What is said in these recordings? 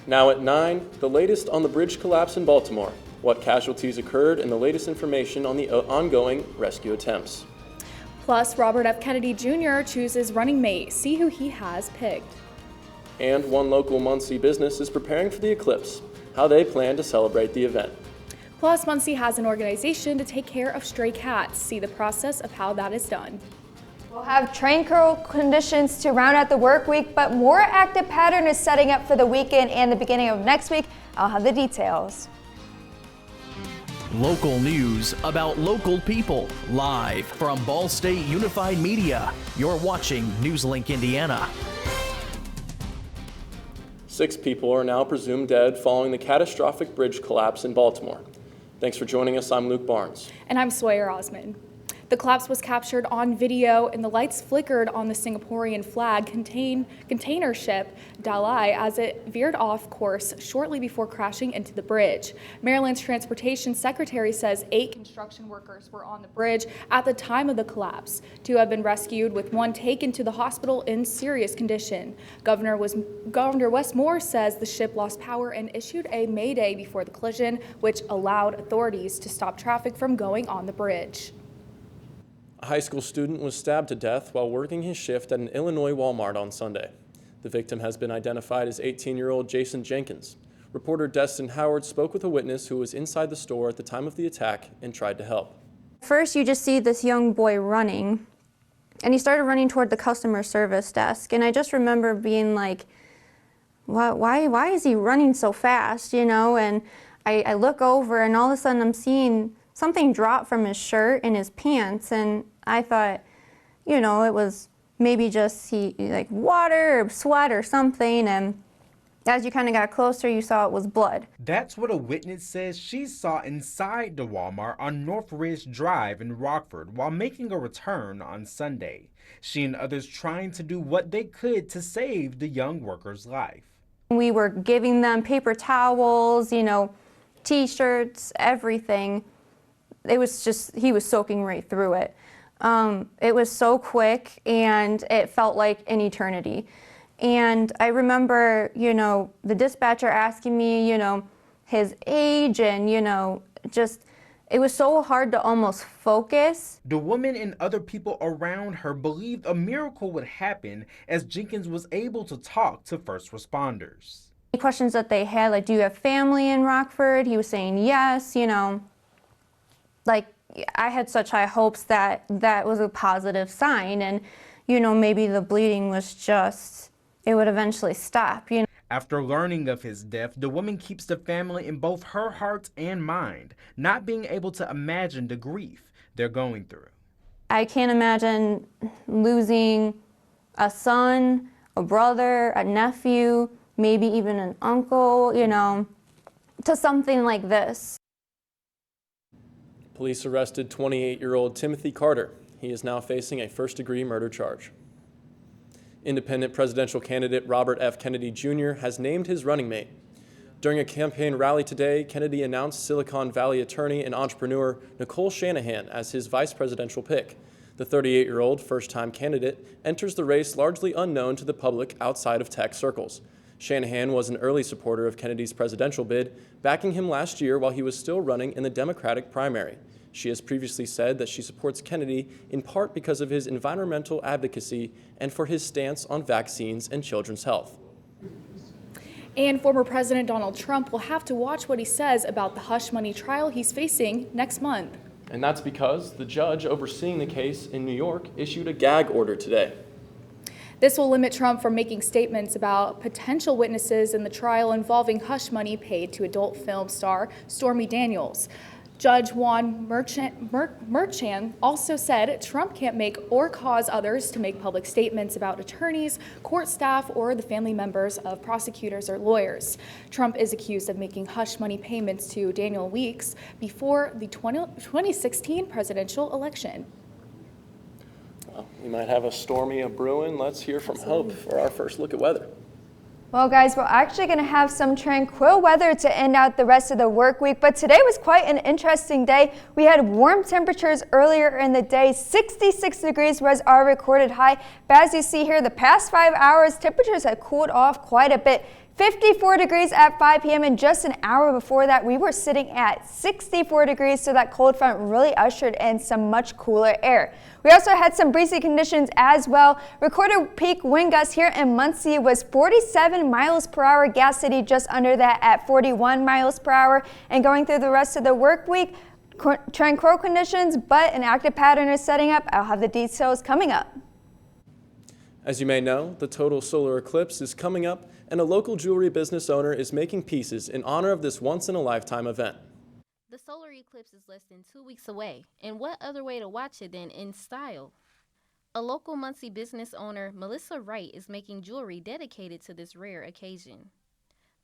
Now at 9, the latest on the bridge collapse in Baltimore, what casualties occurred, and the latest information on the ongoing rescue attempts. Plus, Robert F. Kennedy Jr. chooses running mate. See who he has picked. And one local Muncie business is preparing for the eclipse, how they plan to celebrate the event. Plus, Muncie has an organization to take care of stray cats. See the process of how that is done. We'll have tranquil conditions to round out the work week, but more active pattern is setting up for the weekend and the beginning of next week. I'll have the details. Local news about local people, live from Ball State Unified Media. You're watching NewsLink Indiana. 6 people are now presumed dead following the catastrophic bridge collapse in Baltimore. Thanks for joining us. I'm Luke Barnes. And I'm Sawyer Osman. The collapse was captured on video, and the lights flickered on the Singaporean flag container ship Dalai as it veered off course shortly before crashing into the bridge. Maryland's Transportation Secretary says 8 construction workers were on the bridge at the time of the collapse. 2 have been rescued, with 1 taken to the hospital in serious condition. Governor Wes Moore says the ship lost power and issued a mayday before the collision, which allowed authorities to stop traffic from going on the bridge. A high school student was stabbed to death while working his shift at an Illinois Walmart on Sunday. The victim has been identified as 18-year-old Jason Jenkins. Reporter Destin Howard spoke with a witness who was inside the store at the time of the attack and tried to help. First, you just see this young boy running, and he started running toward the customer service desk. And I just remember being like, why is he running so fast, you know? And I look over, and all of a sudden I'm seeing something drop from his shirt and his pants, and I thought, you know, it was maybe just like water or sweat or something, and as you kind of got closer, you saw it was blood. That's what a witness says she saw inside the Walmart on North Ridge Drive in Rockford while making a return on Sunday. She and others trying to do what they could to save the young worker's life. We were giving them paper towels, you know, t-shirts, everything. It was just, he was soaking right through it. It was so quick, and it felt like an eternity. And I remember, you know, the dispatcher asking me, you know, his age, and, you know, just, it was so hard to almost focus. The woman and other people around her believed a miracle would happen as Jenkins was able to talk to first responders. Questions that they had, like, do you have family in Rockford? He was saying yes, you know. Like, I had such high hopes that that was a positive sign, and, you know, maybe the bleeding was just, it would eventually stop, you know. After learning of his death, the woman keeps the family in both her heart and mind, not being able to imagine the grief they're going through. I can't imagine losing a son, a brother, a nephew, maybe even an uncle, you know, to something like this. Police arrested 28-year-old Timothy Carter. He is now facing a first-degree murder charge. Independent presidential candidate Robert F. Kennedy Jr. has named his running mate. During a campaign rally today, Kennedy announced Silicon Valley attorney and entrepreneur Nicole Shanahan as his vice presidential pick. The 38-year-old first-time candidate enters the race largely unknown to the public outside of tech circles. Shanahan was an early supporter of Kennedy's presidential bid, backing him last year while he was still running in the Democratic primary. She has previously said that she supports Kennedy in part because of his environmental advocacy and for his stance on vaccines and children's health. And former President Donald Trump will have to watch what he says about the hush money trial he's facing next month. And that's because the judge overseeing the case in New York issued a gag order today. This will limit Trump from making statements about potential witnesses in the trial involving hush money paid to adult film star Stormy Daniels. Judge Juan Merchan also said Trump can't make or cause others to make public statements about attorneys, court staff, or the family members of prosecutors or lawyers. Trump is accused of making hush money payments to Daniel weeks before the 2016 presidential election. Well, we might have a stormy brewing. Let's hear from Hope for our first look at weather. Well, guys, we're actually going to have some tranquil weather to end out the rest of the work week, but today was quite an interesting day. We had warm temperatures earlier in the day. 66 degrees was our recorded high, but as you see here, the past 5 hours, temperatures have cooled off quite a bit. 54 degrees at 5 p.m. and just an hour before that we were sitting at 64 degrees, so that cold front really ushered in some much cooler air. We also had some breezy conditions as well. Recorded peak wind gusts here in Muncie was 47 miles per hour. Gas City just under that at 41 miles per hour. And going through the rest of the work week, tranquil conditions, but an active pattern is setting up. I'll have the details coming up. As you may know, the total solar eclipse is coming up, and a local jewelry business owner is making pieces in honor of this once-in-a-lifetime event. The solar eclipse is less than 2 weeks away, and what other way to watch it than in style? A local Muncie business owner, Melissa Wright, is making jewelry dedicated to this rare occasion.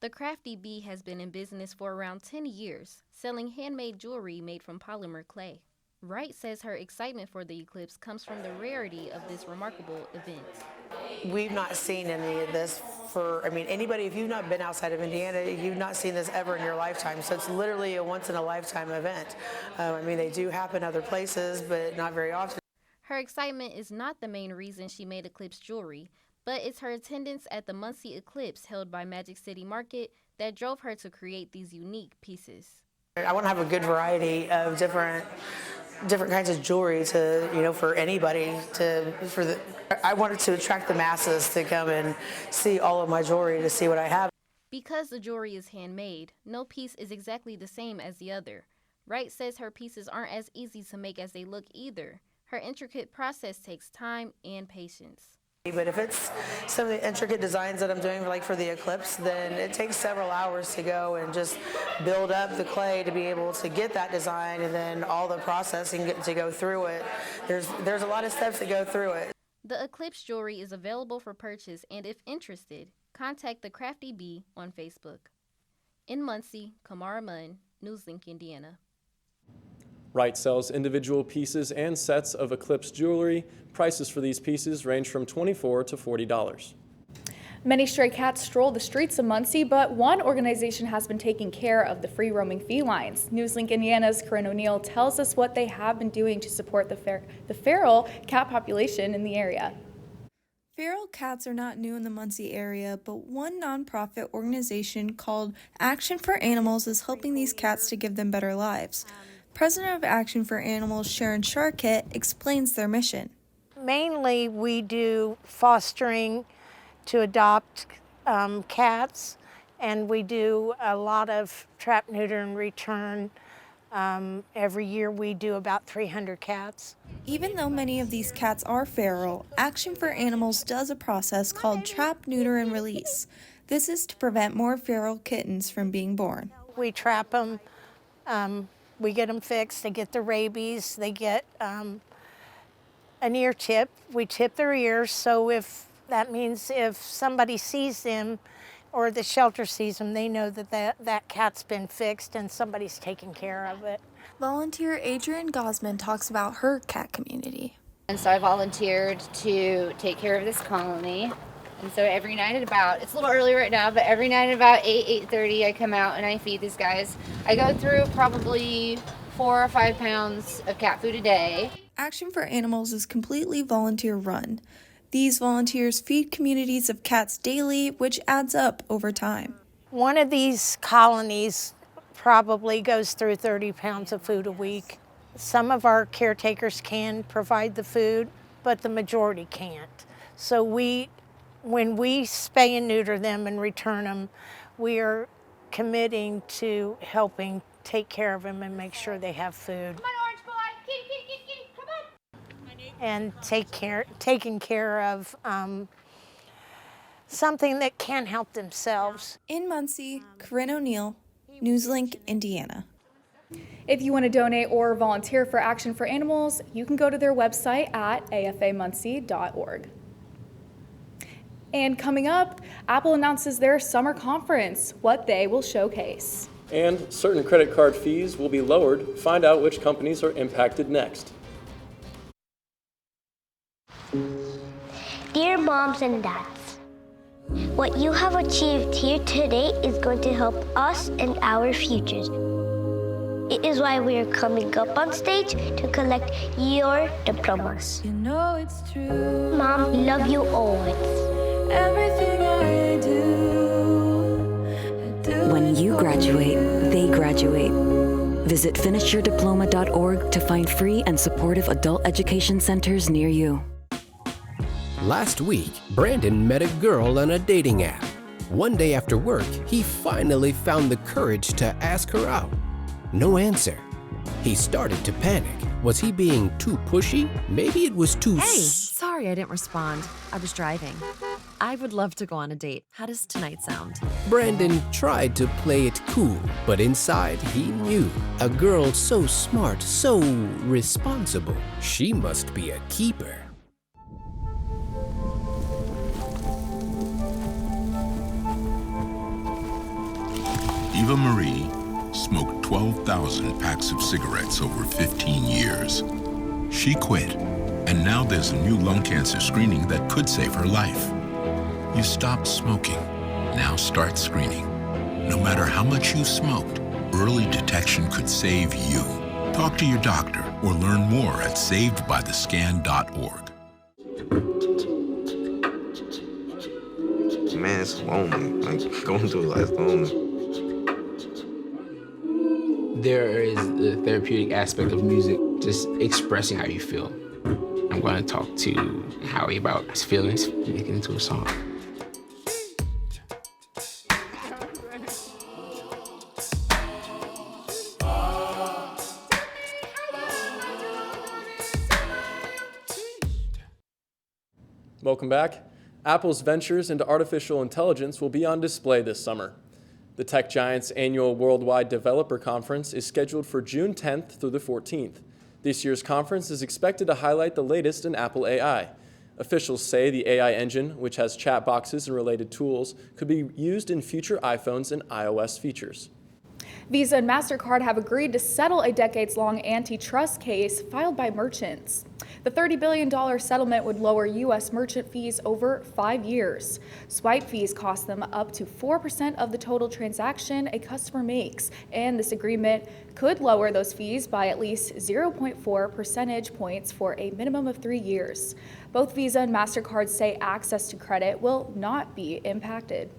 The Crafty Bee has been in business for around 10 years, selling handmade jewelry made from polymer clay. Wright says her excitement for the eclipse comes from the rarity of this remarkable event. We've not seen any of this anybody, if you've not been outside of Indiana, you've not seen this ever in your lifetime. So it's literally a once-in-a-lifetime event. They do happen other places, but not very often. Her excitement is not the main reason she made eclipse jewelry, but it's her attendance at the Muncie Eclipse held by Magic City Market that drove her to create these unique pieces. I want to have a good variety of different kinds of jewelry to, for anybody I wanted to attract the masses to come and see all of my jewelry, to see what I have. Because the jewelry is handmade, no piece is exactly the same as the other. Wright says her pieces aren't as easy to make as they look either. Her intricate process takes time and patience. But if it's some of the intricate designs that I'm doing, like for the eclipse, then it takes several hours to go and just build up the clay to be able to get that design, and then all the processing to go through it. There's a lot of steps that go through it. The eclipse jewelry is available for purchase, and if interested, contact the Crafty Bee on Facebook. In Muncie, Kamara Munn, NewsLink, Indiana. Wright sells individual pieces and sets of eclipse jewelry. Prices for these pieces range from $24 to $40. Many stray cats stroll the streets of Muncie, but one organization has been taking care of the free-roaming felines. NewsLink Indiana's Corinne O'Neill tells us what they have been doing to support the feral cat population in the area. Feral cats are not new in the Muncie area, but one nonprofit organization called Action for Animals is helping these cats to give them better lives. President of Action for Animals, Sharon Sharkett, explains their mission. Mainly, we do fostering to adopt cats, and we do a lot of trap, neuter, and return. Every year we do about 300 cats. Even though many of these cats are feral, Action for Animals does a process called trap, neuter, and release. This is to prevent more feral kittens from being born. We trap them, we get them fixed, they get the rabies, they get an ear tip. We tip their ears, so that means if somebody sees them or the shelter sees them, they know that cat's been fixed and somebody's taking care of it. Volunteer Adrienne Gosman talks about her cat community. And so I volunteered to take care of this colony. And so every night at about, it's a little early right now, but every night at about 8:30 I come out and I feed these guys. I go through probably 4 or 5 pounds of cat food a day. Action for Animals is completely volunteer run. These volunteers feed communities of cats daily, which adds up over time. One of these colonies probably goes through 30 pounds of food a week. Some of our caretakers can provide the food, but the majority can't. So when we spay and neuter them and return them, we are committing to helping take care of them and make sure they have food. Come on, orange boy. Kitty, come on. And taking care of something that can help themselves. In Muncie, Corinne O'Neill, NewsLink, Indiana. If you want to donate or volunteer for Action for Animals, you can go to their website at afamuncie.org. And coming up, Apple announces their summer conference, what they will showcase. And certain credit card fees will be lowered. Find out which companies are impacted next. Dear moms and dads, what you have achieved here today is going to help us and our futures. It is why we are coming up on stage to collect your diplomas. You know it's true. Mom, love you always. Everything I do. When you graduate, they graduate. Visit finishyourdiploma.org to find free and supportive adult education centers near you. Last week, Brandon met a girl on a dating app. One day after work, he finally found the courage to ask her out. No answer. He started to panic. Was he being too pushy? Maybe it was too... Hey, sorry I didn't respond. I was driving. I would love to go on a date. How does tonight sound? Brandon tried to play it cool, but inside he knew. A girl so smart, so responsible. She must be a keeper. Eva Marie smoked 12,000 packs of cigarettes over 15 years. She quit, and now there's a new lung cancer screening that could save her life. You stopped smoking. Now start screening. No matter how much you smoked, early detection could save you. Talk to your doctor or learn more at savedbythescan.org. Man, it's lonely. Like, going through life lonely. There is the therapeutic aspect of music, just expressing how you feel. I'm going to talk to Howie about his feelings, make it into a song. Welcome back. Apple's ventures into artificial intelligence will be on display this summer. The tech giant's annual Worldwide Developer Conference is scheduled for June 10th through the 14th. This year's conference is expected to highlight the latest in Apple AI. Officials say the AI engine, which has chat boxes and related tools, could be used in future iPhones and iOS features. Visa and MasterCard have agreed to settle a decades-long antitrust case filed by merchants. The $30 billion settlement would lower U.S. merchant fees over 5 years. Swipe fees cost them up to 4% of the total transaction a customer makes, and this agreement could lower those fees by at least 0.4 percentage points for a minimum of 3 years. Both Visa and MasterCard say access to credit will not be impacted.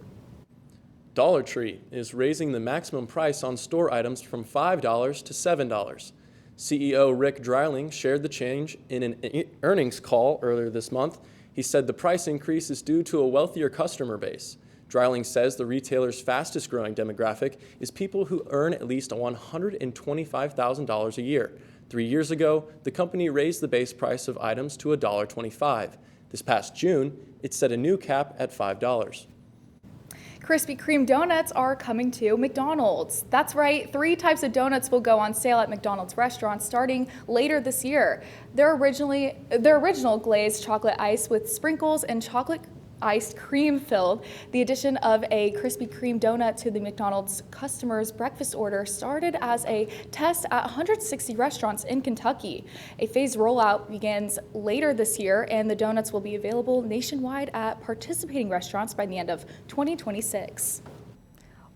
Dollar Tree is raising the maximum price on store items from $5 to $7. CEO Rick Dreiling shared the change in an earnings call earlier this month. He said the price increase is due to a wealthier customer base. Dreiling says the retailer's fastest growing demographic is people who earn at least $125,000 a year. 3 years ago, the company raised the base price of items to $1.25. This past June, it set a new cap at $5. Krispy Kreme donuts are coming to McDonald's. That's right, 3 types of donuts will go on sale at McDonald's restaurants starting later this year. Their original glazed chocolate ice with sprinkles and chocolate iced cream filled. The addition of a Krispy Kreme donut to the McDonald's customers' breakfast order started as a test at 160 restaurants in Kentucky. A phased rollout begins later this year, and the donuts will be available nationwide at participating restaurants by the end of 2026.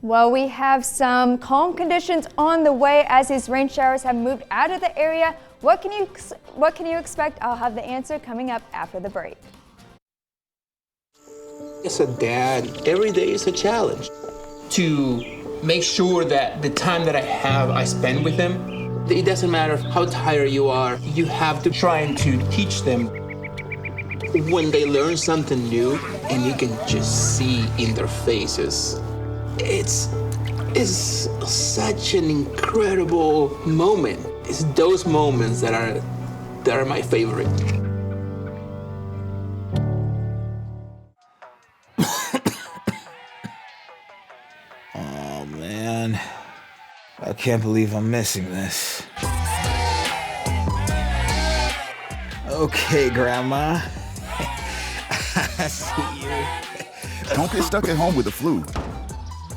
Well, we have some calm conditions on the way as these rain showers have moved out of the area. What can you expect? I'll have the answer coming up after the break. As a dad, every day is a challenge. To make sure that the time that I have, I spend with them. It doesn't matter how tired you are, you have to try to teach them. When they learn something new and you can just see in their faces, it's such an incredible moment. It's those moments that are my favorite. Oh man, I can't believe I'm missing this. Okay, Grandma. I see you. Don't get stuck at home with the flu.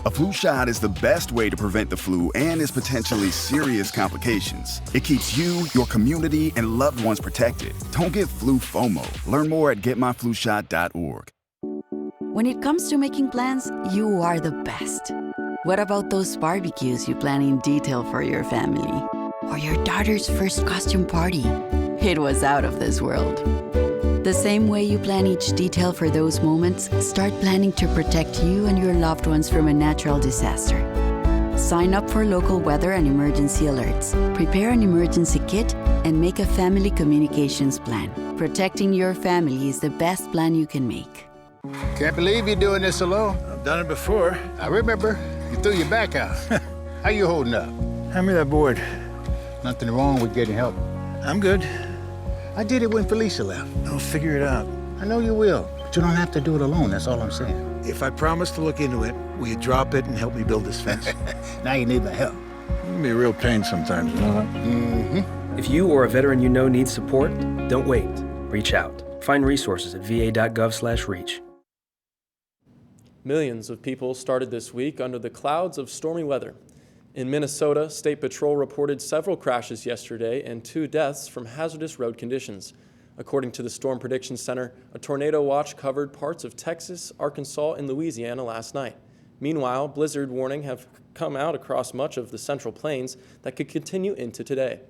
A flu shot is the best way to prevent the flu and its potentially serious complications. It keeps you, your community, and loved ones protected. Don't get flu FOMO. Learn more at getmyflushot.org. When it comes to making plans, you are the best. What about those barbecues you plan in detail for your family? Or your daughter's first costume party? It was out of this world. The same way you plan each detail for those moments, start planning to protect you and your loved ones from a natural disaster. Sign up for local weather and emergency alerts. Prepare an emergency kit and make a family communications plan. Protecting your family is the best plan you can make. Can't believe you're doing this alone. I've done it before. I remember you threw your back out. How you holding up? Hand me that board. Nothing wrong with getting help. I'm good. I did it when Felicia left. I'll figure it out. I know you will, but you don't have to do it alone. That's all I'm saying. If I promise to look into it, will you drop it and help me build this fence? Now you need my help. It can be a real pain sometimes, you know that? Mm-hmm. If you or a veteran you know needs support, don't wait. Reach out. Find resources at va.gov/reach. Millions of people started this week under the clouds of stormy weather. In Minnesota, State Patrol reported several crashes yesterday and 2 deaths from hazardous road conditions. According to the Storm Prediction Center, a tornado watch covered parts of Texas, Arkansas, and Louisiana last night. Meanwhile, blizzard warnings have come out across much of the Central Plains that could continue into today.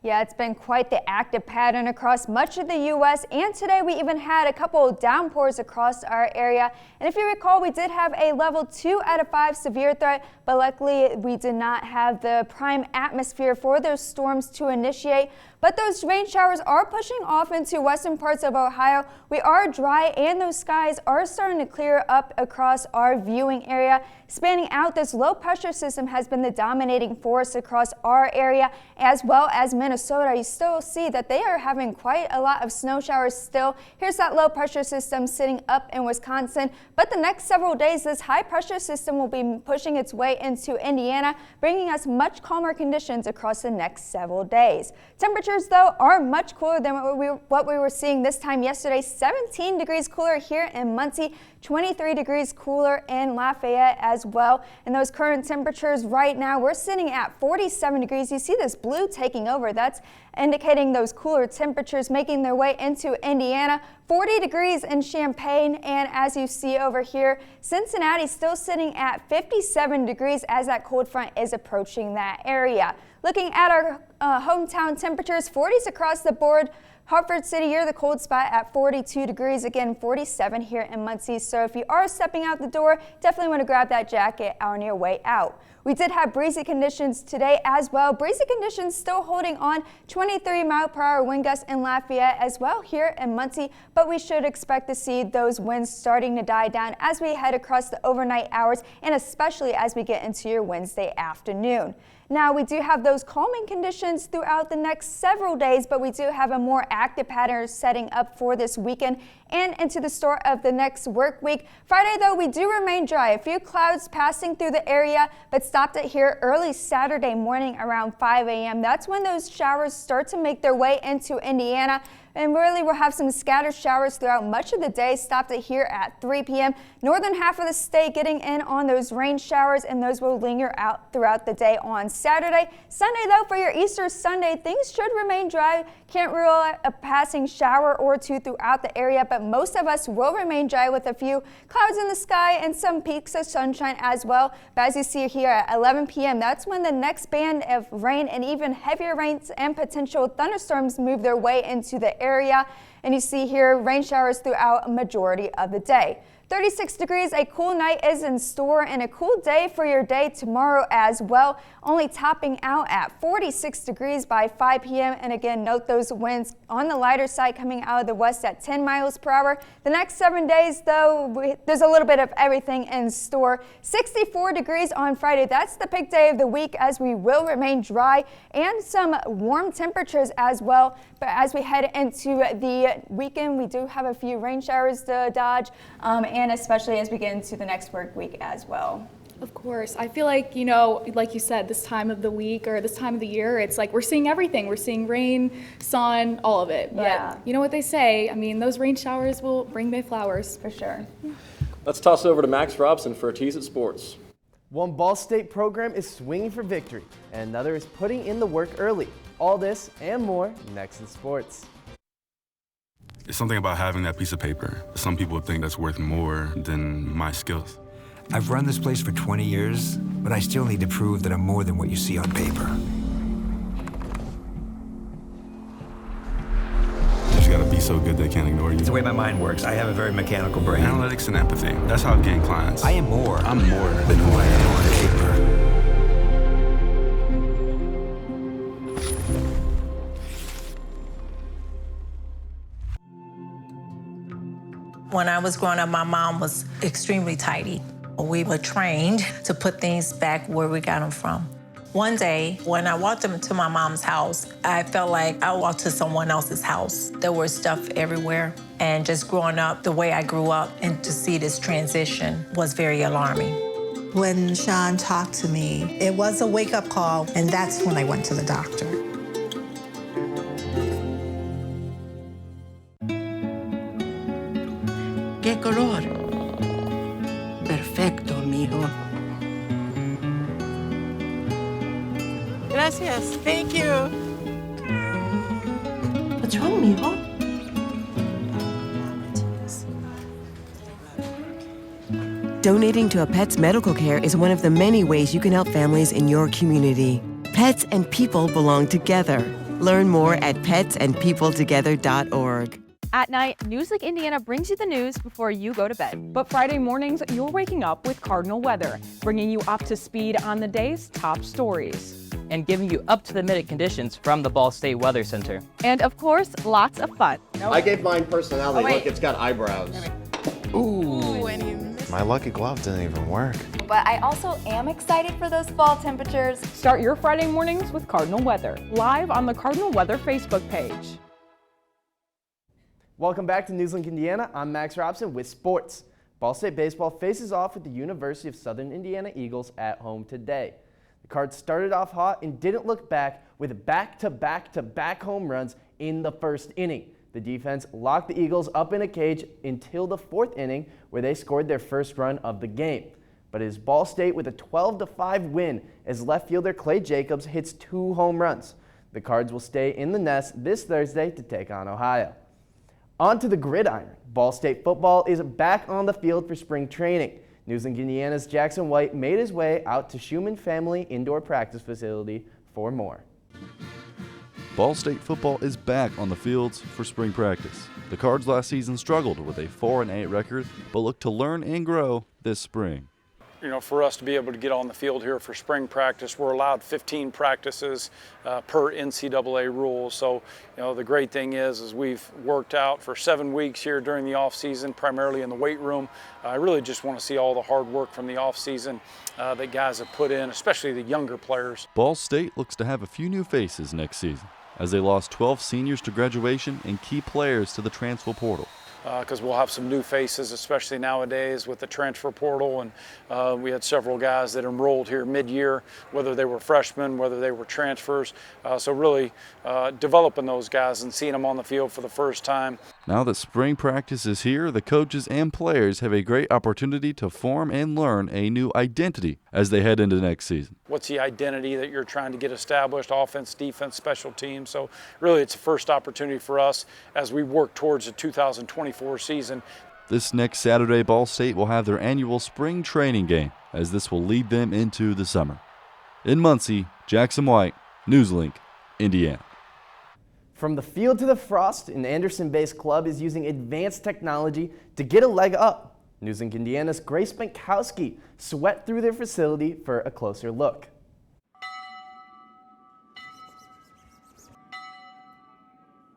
Yeah, it's been quite the active pattern across much of the U.S. and today we even had a couple of downpours across our area. And if you recall, we did have a level 2 out of 5 severe threat, but luckily we did not have the prime atmosphere for those storms to initiate. But those rain showers are pushing off into western parts of Ohio. We are dry and those skies are starting to clear up across our viewing area. Spanning out, this low pressure system has been the dominating force across our area as well as Minnesota. You still see that they are having quite a lot of snow showers still. Here's that low pressure system sitting up in Wisconsin. But the next several days, this high pressure system will be pushing its way into Indiana, bringing us much calmer conditions across the next several days. Temperatures, though, are much cooler than what we were seeing this time yesterday. 17 degrees cooler here in Muncie, 23 degrees cooler in Lafayette as well. And those current temperatures right now, we're sitting at 47 degrees. You see this blue taking over. That's indicating those cooler temperatures making their way into Indiana. 40 degrees in Champaign, and as you see over here, Cincinnati still sitting at 57 degrees as that cold front is approaching that area. Looking at our hometown temperatures, 40s across the board. Hartford City, you're the cold spot at 42 degrees. Again, 47 here in Muncie. So if you are stepping out the door, definitely want to grab that jacket on your way out. We did have breezy conditions today as well. Breezy conditions still holding on. 23-mile-per-hour wind gusts in Lafayette as well here in Muncie, but we should expect to see those winds starting to die down as we head across the overnight hours and especially as we get into your Wednesday afternoon. Now, we do have those calming conditions throughout the next several days, but we do have a more active pattern setting up for this weekend and into the start of the next work week. Friday, though, we do remain dry. A few clouds passing through the area, but stopped it here early Saturday morning around 5 a.m. That's when those showers start to make their way into Indiana. And really, we'll have some scattered showers throughout much of the day. Stopped it here at 3 p.m. Northern half of the state getting in on those rain showers, and those will linger out throughout the day on Saturday. Sunday, though, for your Easter Sunday, things should remain dry. Can't rule out a passing shower or two throughout the area, but most of us will remain dry with a few clouds in the sky and some peaks of sunshine as well. But as you see here at 11 p.m., that's when the next band of rain and even heavier rains and potential thunderstorms move their way into the area. And you see here rain showers throughout a majority of the day. 36 degrees, a cool night is in store and a cool day for your day tomorrow as well, only topping out at 46 degrees by 5 p.m. And again, note those winds on the lighter side coming out of the west at 10 miles per hour. The next 7 days, though, there's a little bit of everything in store. 64 degrees on Friday. That's the peak day of the week as we will remain dry and some warm temperatures as well. But as we head into the weekend, we do have a few rain showers to dodge, and especially as we get into the next work week as well. Of course. I feel like, you know, like you said, this time of the week or this time of the year, it's like we're seeing everything. We're seeing rain, sun, all of it. But yeah, you know what they say? I mean, those rain showers will bring May flowers. For sure. Let's toss over to Max Robson for a tease at sports. One Ball State program is swinging for victory, and another is putting in the work early. All this and more next in sports. It's something about having that piece of paper. Some people think that's worth more than my skills. I've run this place for 20 years, but I still need to prove that I'm more than what you see on paper. You just gotta be so good they can't ignore you. It's the way my mind works. I have a very mechanical brain. Analytics and empathy. That's how I've gained clients. I am more. I'm more than who I am on paper. When I was growing up, my mom was extremely tidy. We were trained to put things back where we got them from. One day, when I walked into my mom's house, I felt like I walked to someone else's house. There was stuff everywhere. And just growing up the way I grew up and to see this transition was very alarming. When Sean talked to me, it was a wake-up call, and that's when I went to the doctor. ¿Qué color? Perfecto, mijo. Gracias. Thank you. What's wrong, mijo? Donating to a pet's medical care is one of the many ways you can help families in your community. Pets and people belong together. Learn more at petsandpeopletogether.org. At night, NewsLink Indiana brings you the news before you go to bed. But Friday mornings, you're waking up with Cardinal Weather, bringing you up to speed on the day's top stories. And giving you up-to-the-minute conditions from the Ball State Weather Center. And of course, lots of fun. I gave mine personality. Look, it's got eyebrows. Ooh. And you missed. My lucky glove didn't even work. But I also am excited for those fall temperatures. Start your Friday mornings with Cardinal Weather, live on the Cardinal Weather Facebook page. Welcome back to NewsLink Indiana. I'm Max Robson with sports. Ball State baseball faces off with the University of Southern Indiana Eagles at home today. The Cards started off hot and didn't look back with back-to-back-to-back home runs in the first inning. The defense locked the Eagles up in a cage until the fourth inning, where they scored their first run of the game. But it is Ball State with a 12-5 win as left fielder Clay Jacobs hits 2 home runs. The Cards will stay in the nest this Thursday to take on Ohio. On to the gridiron. Ball State football is back on the field for spring training. NewsLink Indiana's Jackson White made his way out to Schumann Family Indoor Practice Facility for more. Ball State football is back on the fields for spring practice. The Cards last season struggled with a 4-8 record, but look to learn and grow this spring. You know, for us to be able to get on the field here for spring practice, we're allowed 15 practices per NCAA rules. So, you know, the great thing is we've worked out for 7 weeks here during the off season, primarily in the weight room. I really just want to see all the hard work from the off season that guys have put in, especially the younger players. Ball State looks to have a few new faces next season, as they lost 12 seniors to graduation and key players to the transfer portal. Because we'll have some new faces, especially nowadays with the transfer portal. And we had several guys that enrolled here mid-year, whether they were freshmen, whether they were transfers. So really developing those guys and seeing them on the field for the first time. Now that spring practice is here, the coaches and players have a great opportunity to form and learn a new identity as they head into next season. What's the identity that you're trying to get established, offense, defense, special teams? So really it's a first opportunity for us as we work towards the 2024 season. This next Saturday, Ball State will have their annual spring training game, as this will lead them into the summer. In Muncie, Jackson White, NewsLink, Indiana. From the field to the frost, an Anderson-based club is using advanced technology to get a leg up. NewsLink Indiana's Grace Bankowski swept through their facility for a closer look.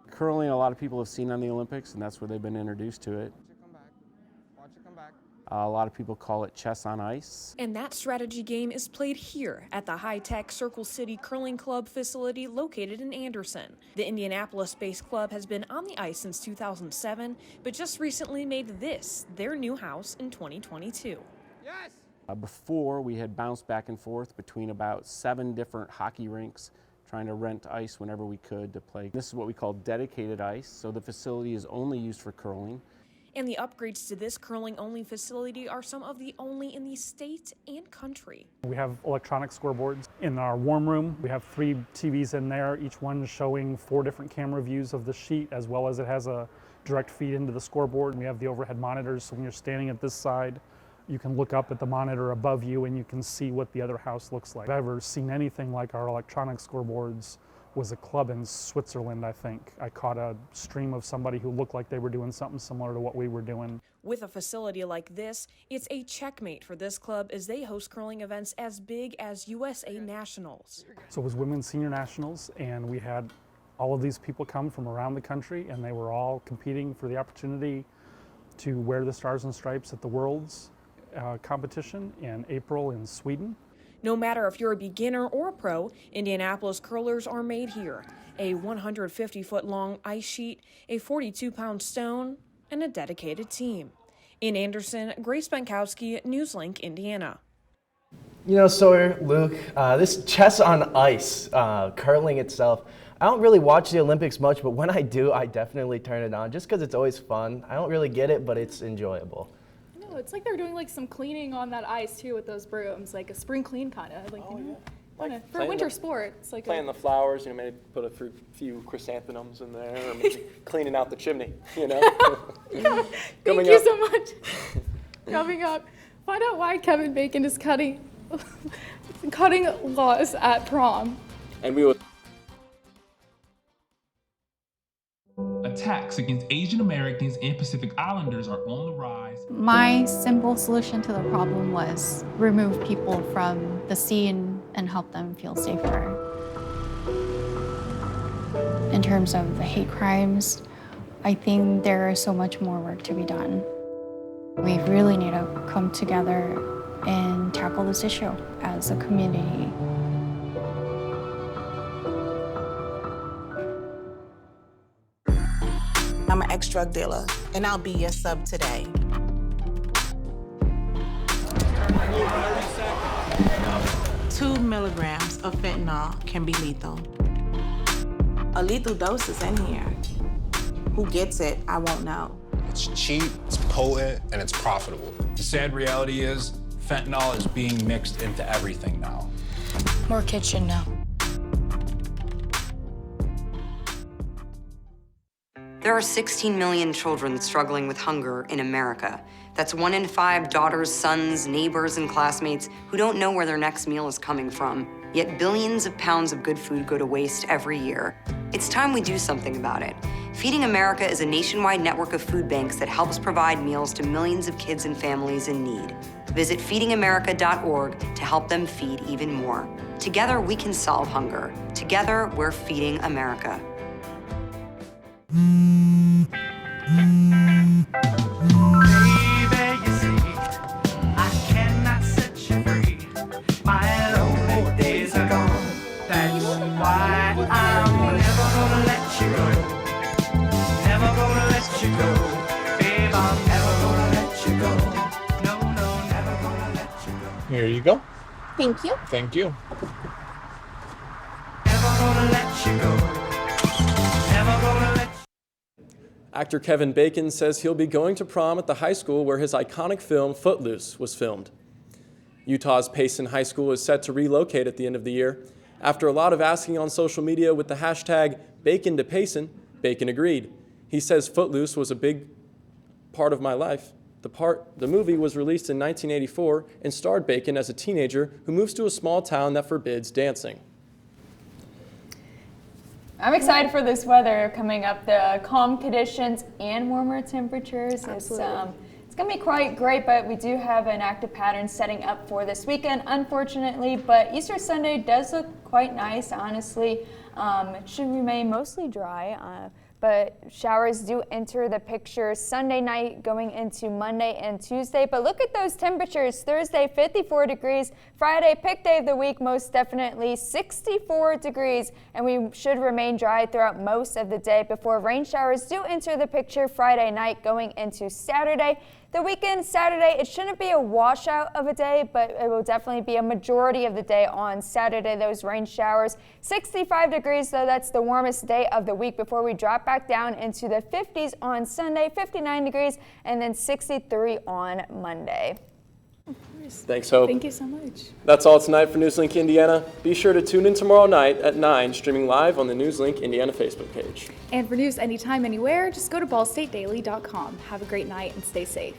Curling, a lot of people have seen on the Olympics, and that's where they've been introduced to it. A lot of people call it chess on ice. And that strategy game is played here at the high-tech Circle City Curling Club facility located in Anderson. The Indianapolis-based club has been on the ice since 2007, but just recently made this their new house in 2022. Yes! Before, we had bounced back and forth between about 7 different hockey rinks, trying to rent ice whenever we could to play. This is what we call dedicated ice, so the facility is only used for curling. And the upgrades to this curling-only facility are some of the only in the state and country. We have electronic scoreboards in our warm room. We have 3 TVs in there, each one showing 4 different camera views of the sheet, as well as it has a direct feed into the scoreboard. We have the overhead monitors, so when you're standing at this side, you can look up at the monitor above you and you can see what the other house looks like. If I've ever seen anything like our electronic scoreboards was a club in Switzerland, I think. I caught a stream of somebody who looked like they were doing something similar to what we were doing. With a facility like this, it's a checkmate for this club as they host curling events as big as USA Nationals. So it was Women's Senior Nationals, and we had all of these people come from around the country, and they were all competing for the opportunity to wear the Stars and Stripes at the World's competition in April in Sweden. No matter if you're a beginner or a pro, Indianapolis curlers are made here. A 150-foot-long ice sheet, a 42-pound stone, and a dedicated team. In Anderson, Grace Benkowski, NewsLink, Indiana. You know, Sawyer, Luke, this chess on ice, curling itself, I don't really watch the Olympics much, but when I do, I definitely turn it on just because it's always fun. I don't really get it, but it's enjoyable. No, it's like they're doing like some cleaning on that ice too with those brooms, like a spring clean kind of. Like, for a winter sport, it's like playing the flowers, you know, maybe put a few chrysanthemums in there, or maybe cleaning out the chimney, you know. Thank you so much. Coming up, find out why Kevin Bacon is cutting laws at prom. And we will. Attacks against Asian Americans and Pacific Islanders are on the rise. My simple solution to the problem was remove people from the scene and help them feel safer. In terms of the hate crimes, I think there is so much more work to be done. We really need to come together and tackle this issue as a community. I'm an ex-drug dealer, and I'll be your sub today. Two milligrams of fentanyl can be lethal. A lethal dose is in here. Who gets it, I won't know. It's cheap, it's potent, and it's profitable. The sad reality is, fentanyl is being mixed into everything now. More kids should know. There are 16 million children struggling with hunger in America. That's 1 in 5 daughters, sons, neighbors, and classmates who don't know where their next meal is coming from. Yet billions of pounds of good food go to waste every year. It's time we do something about it. Feeding America is a nationwide network of food banks that helps provide meals to millions of kids and families in need. Visit feedingamerica.org to help them feed even more. Together, we can solve hunger. Together, we're feeding America. Here you go. Thank you. Thank you. Actor Kevin Bacon says he'll be going to prom at the high school where his iconic film Footloose was filmed. Utah's Payson High School is set to relocate at the end of the year. After a lot of asking on social media with the hashtag Bacon to Payson, Bacon agreed. He says Footloose was a big part of my life. The movie was released in 1984 and starred Bacon as a teenager who moves to a small town that forbids dancing. I'm excited for this weather coming up. The calm conditions and warmer temperatures. It's going to be quite great, but we do have an active pattern setting up for this weekend, unfortunately. But Easter Sunday does look quite nice, honestly. It should remain mostly dry. But showers do enter the picture Sunday night going into Monday and Tuesday. But look at those temperatures. Thursday, 54 degrees. Friday, pick day of the week, most definitely 64 degrees. And we should remain dry throughout most of the day before rain showers do enter the picture Friday night going into Saturday. The weekend, Saturday, it shouldn't be a washout of a day, but it will definitely be a majority of the day on Saturday, those rain showers. 65 degrees, though, that's the warmest day of the week before we drop back down into the 50s on Sunday, 59 degrees, and then 63 on Monday. Thanks, Hope. Thank you so much. That's all tonight for NewsLink Indiana. Be sure to tune in tomorrow night at 9, streaming live on the NewsLink Indiana Facebook page. And for news anytime, anywhere, just go to ballstatedaily.com. Have a great night and stay safe.